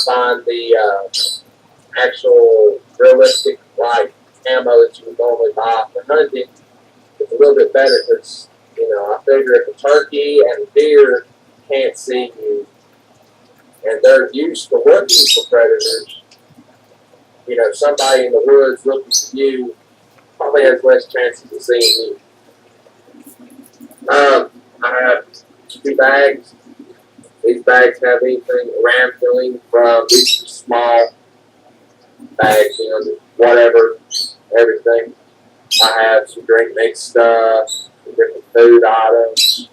find the actual realistic like ammo that you would normally buy for hunting is a little bit better because, I figure if a turkey and a deer can't see you and they're used to looking for predators, somebody in the woods looking for you probably has less chances of seeing you. I have 2 bags. These bags have anything around filling from these small bags, whatever, everything. I have some drink mix stuff, some different food items,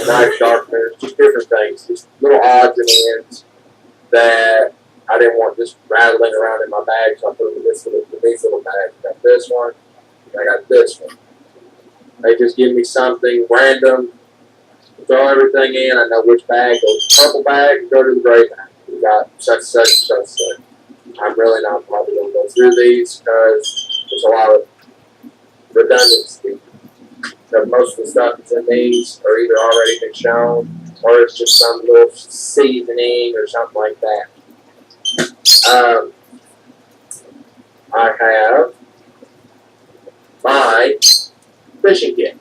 knife sharpeners, just different things, just little odds and ends that I didn't want just rattling around in my bag, so I put them in these little bags. I got this one, and I got this one. They just give me something random, throw everything in. I know which bag goes to the purple bag, go to the gray bag. We got such. I'm really not probably going to go through these because there's a lot of redundancy. So most of the stuff that's in these are either already been shown or it's just some little seasoning or something like that. I have my fishing kit.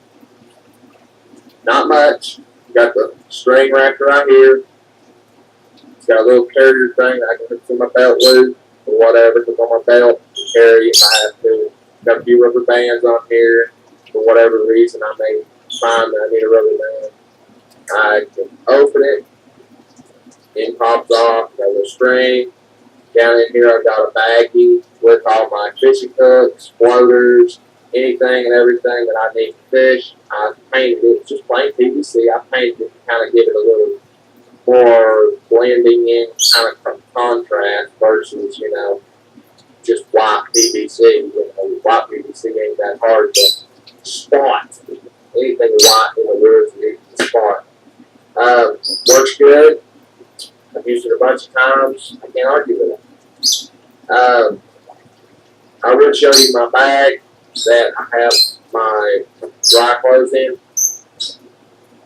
Not much. Got the string wrapped right here. It's got a little carrier thing that I can put in my belt loop or whatever, put on my belt and carry if I have to. Got a few rubber bands on here. For whatever reason, I may find that I need a rubber band. I can open it. It pops off. Got a little string. Down in here, I've got a baggie with all my fishing hooks, floaters, anything and everything that I need to fish. I painted it, just plain PVC. I painted it to kind of give it a little more blending in, kind of contrast versus, just white PVC. White PVC ain't that hard to spot. Anything white in the woods needs to spot. Works good. I've used it a bunch of times. I can't argue with it. I will show you my bag that I have my dry clothes in.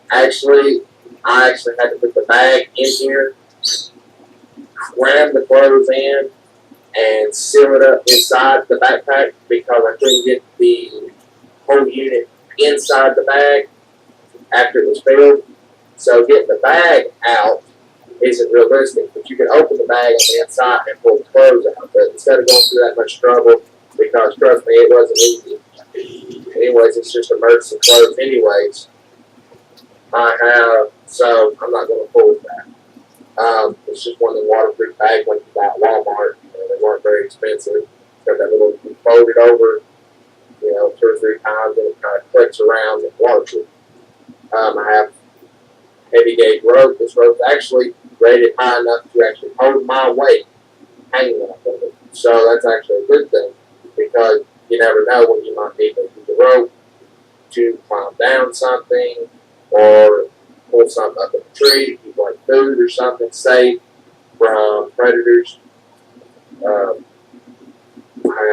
I actually had to put the bag in here, cram the clothes in, and seal it up inside the backpack because I couldn't get the whole unit inside the bag after it was filled. So getting the bag out isn't realistic, but you can open the bag on the inside and pull the clothes out. But instead of going through that much trouble, because trust me, it wasn't easy. Anyways, it's just emergency clothes anyways. So I'm not going to pull that. It's just one of the waterproof bags like you buy at Walmart. They weren't very expensive. Got that little, you fold it over, 2 or 3 times, and it kind of clicks around and waterproof. I have heavy gauge rope. This rope's actually rated high enough to actually hold my weight hanging off of it. So that's actually a good thing because you never know when you might need to use the rope to climb down something or pull something up in a tree, keep like food or something safe from predators. I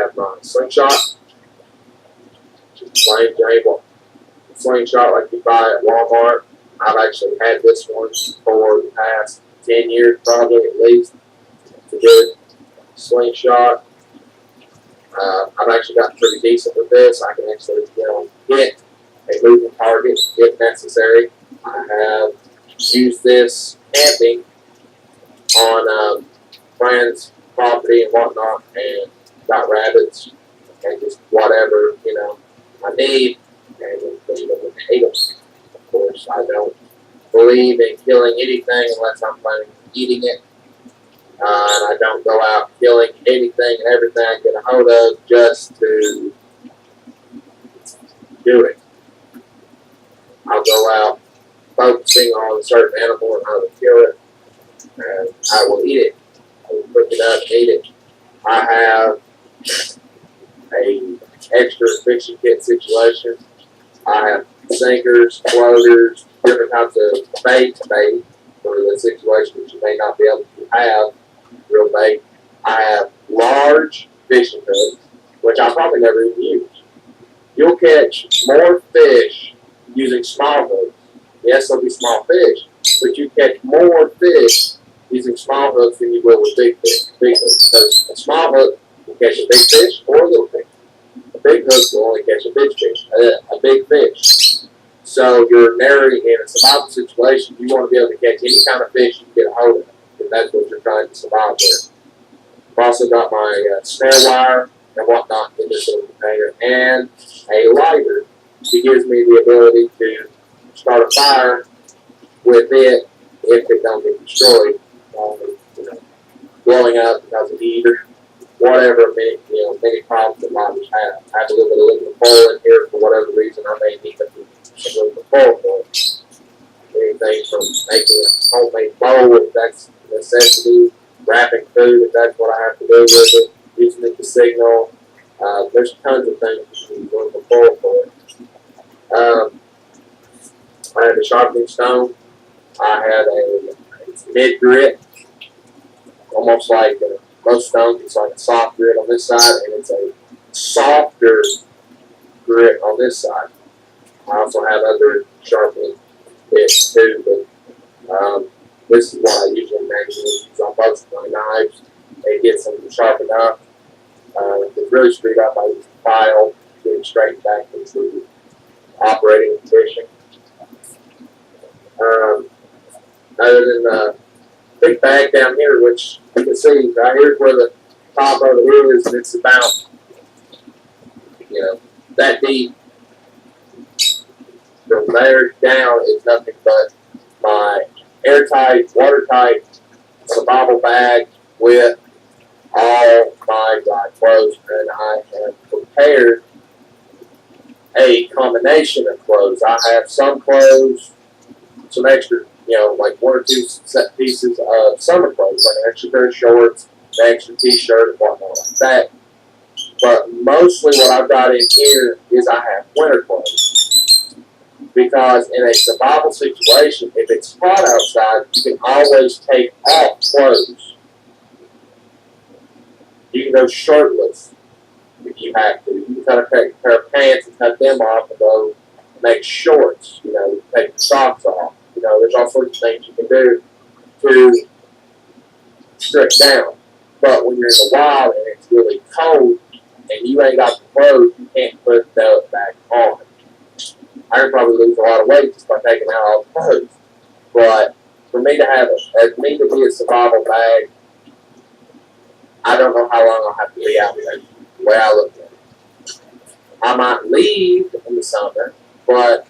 have my slingshot. Plain slingshot like you buy at Walmart. I've actually had this one for the past 10 years, probably at least. It's a good slingshot. I've actually gotten pretty decent with this. I can actually hit a moving target if necessary. I have used this camping on friends' property and whatnot, and got rabbits and just whatever I need, and eat them. Of course, I don't believe in killing anything unless I'm planning on eating it. And I don't go out killing anything and everything I get a hold of just to do it. I'll go out focusing on a certain animal and I will kill it, and I will eat it. I will cook it up and eat it. I have a extra fishing kit situation. I have sinkers, floaters, different types of bait for the situation that you may not be able to have real bait. I have large fishing hooks, which I probably never even use. You'll catch more fish using small hooks. Yes, they'll be small fish, but you catch more fish using small hooks than you will with big hooks. Because a small hook will catch a big fish or a little fish. A big hook will only catch a big fish. So you're narrowing in a survival situation. You want to be able to catch any kind of fish you can get a hold of, and that's what you're trying to survive with. I've also got my snare wire and whatnot in this little container, and a lighter that gives me the ability to start a fire with it if it don't get destroyed, blowing up because of heat or whatever. Many problems that miners have. I have a little bit of aluminum foil in here for whatever reason. I may need some aluminum foil for it. Anything from making a homemade bowl if that's a necessity, wrapping food if that's what I have to do with it, using it to signal. There's tons of things you can use aluminum foil for it. I had a sharpening stone. I had a mid grit, almost like most stones. It's like a soft grit on this side, and it's a softer grit on this side. I also have other sharpening bits too, but this is what I usually manually use on both of my knives. It gets them sharpened up. If it's really screwed up, I use a file to get it straightened back into operating condition. Other than the big bag down here, which you can see right here's where the top of the wheel is, and it's about that deep. From there down is nothing but my airtight, watertight survival bag with all my dry clothes, and I have prepared a combination of clothes. I have some clothes, some extra, like one or two set pieces of summer clothes, like an extra pair of shorts, an extra t-shirt, and whatnot like that. But mostly what I've got in here is I have winter clothes. Because in a survival situation, if it's hot outside, you can always take off clothes. You can go shirtless if you have to. You can cut a pair of pants and cut them off and go make shorts. Take the socks off. There's all sorts of things you can do to strip down. But when you're in the wild and it's really cold and you ain't got the clothes, you can't put those back on. I could probably lose a lot of weight just by taking out all the clothes. But for me to be a survival bag, I don't know how long I'll have to be out there. The way I look at it, I might leave in the summer, but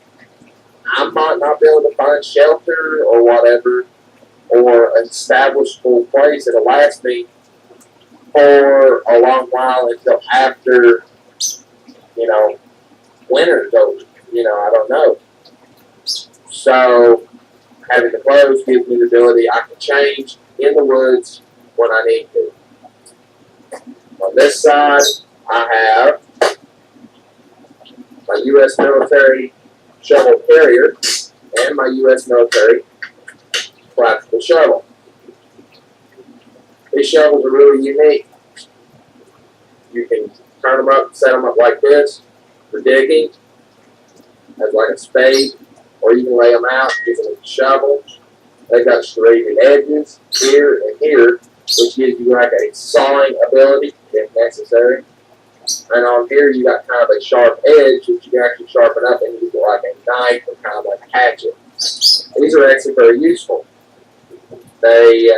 I might not be able to find shelter or whatever, or an establishable place that'll last me for a long while until after, winter's over. I don't know. So having the clothes gives me the ability I can change in the woods when I need to. On this side, I have my U.S. military shovel carrier and my U.S. military collapsible shovel. These shovels are really unique. You can turn them up, set them up like this for digging, as like a spade, or you can lay them out using a shovel. They've got serrated edges here and here, which gives you like a sawing ability if necessary. And on here you got kind of a sharp edge which you can actually sharpen up and use it like a knife or kind of like a hatchet. These are actually very useful. They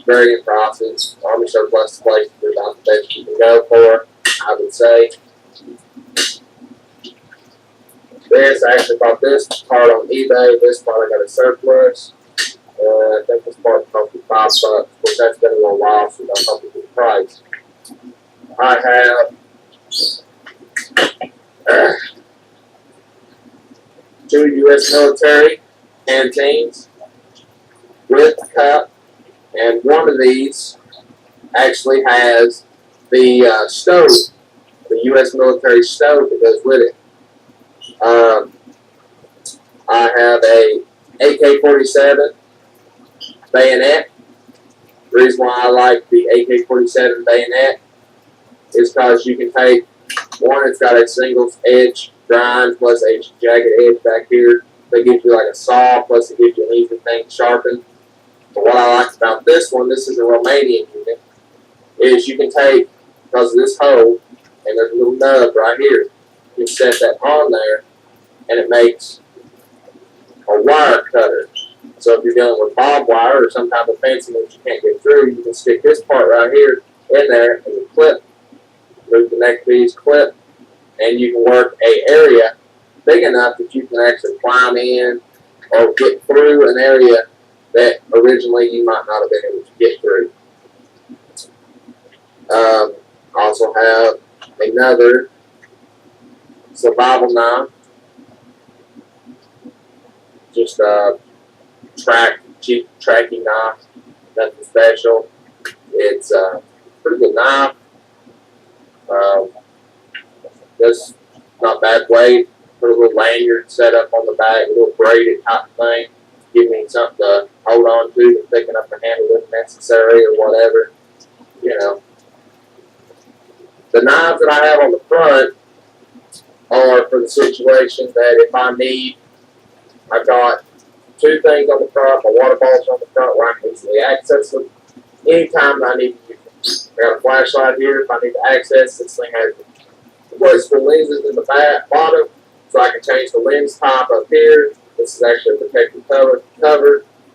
vary in prices. Army surplus places are about the best you can go for, I would say. I actually bought this part on eBay. This part I got a surplus. I think this part cost me $5, which that's been a little while since I come to the price. I have 2 U.S. military canteens with a cup, and one of these actually has the stove, the U.S. military stove that goes with it. I have a AK-47 bayonet. The reason why I like the AK-47 bayonet is because you can take one, it's got a single edge grind plus a jagged edge back here that gives you like a saw, plus it gives you an easy thing to sharpen. But what I like about this one, this is a Romanian unit, is you can take, because of this hole, and there's a little nub right here, you can set that on there, and it makes a wire cutter. So if you're dealing with bob wire or some type of fencing that you can't get through, you can stick this part right here in there and you clip, move the neck piece, clip, and you can work a area big enough that you can actually climb in or get through an area that originally you might not have been able to get through. Also have another survival knife, just a cheap tracking knife, nothing special. It's a pretty good knife. Just not bad weight. Put a little lanyard set up on the back, a little braided type thing. Give me something to hold on to and picking up and handle if necessary or whatever. You know. The knives that I have on the front are for the situation that if I need, I've got two things on the front, my water bottles on the front where I can easily access them anytime I need to use them. I got a flashlight here if I need to access. This thing has replaceable lenses in the bottom, so I can change the lens type up here. This is actually a protective cover,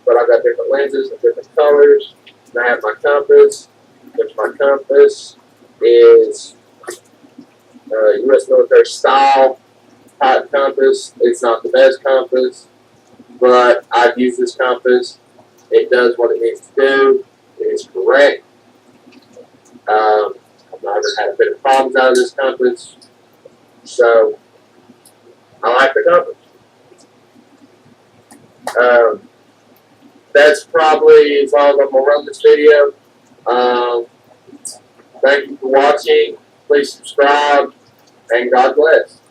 but I've got different lenses and different colors. And I have my compass, which my compass is U.S. military style type compass. It's not the best compass, but I've used this compass. It does what it needs to do. It is correct. I've never had a bit of problems out of this compass, so I like the compass. That's probably as long as I'm going to run this video. Thank you for watching. Please subscribe, and God bless.